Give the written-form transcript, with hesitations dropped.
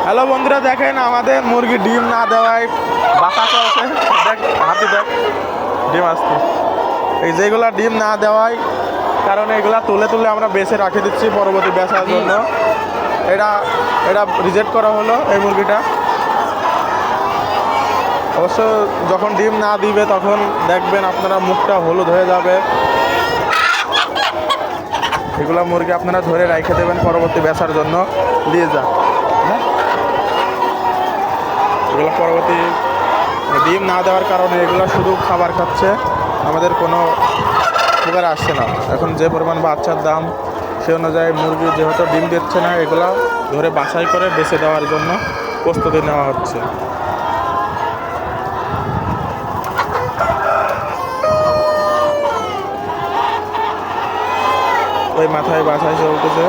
Hello বন্ধুরা, দেখেন আমাদের মুরগি ডিম না দেওয়ায় বাসা চলছে। দেখ হাতি, দেখ ডিম আসছে। এই যেগুলা ডিম না দেওয়ায় কারণ এগুলা তুলে তুলে আমরা বেছে রাখে দিচ্ছি পরবর্তী বেচার জন্য। এটা এটা রিজেক্ট করা হলো এই মুরগিটা। অবশ্য যখন ডিম না দিবে তখন দেখবেন আপনারা মুখটা হলুদ হয়ে যাবে। এগুলা মুরগি আপনারা ধরে রেখে দেবেন পরবর্তী বেচার জন্য। দিয়ে যা এগুলো পরবর্তী ডিম না দেওয়ার কারণে এগুলো শুধু খাবার খাচ্ছে, আমাদের কোনো উপকার আসছে না। এখন যে পরিমাণ বাচ্চার দাম সে অনুযায়ী মুরগি যেহেতু ডিম দিচ্ছে না, এগুলো ধরে বাছাই করে বেছে দেওয়ার জন্য প্রস্তুতি নেওয়া হচ্ছে। ওই মাথায় বাছাই চলতেছে।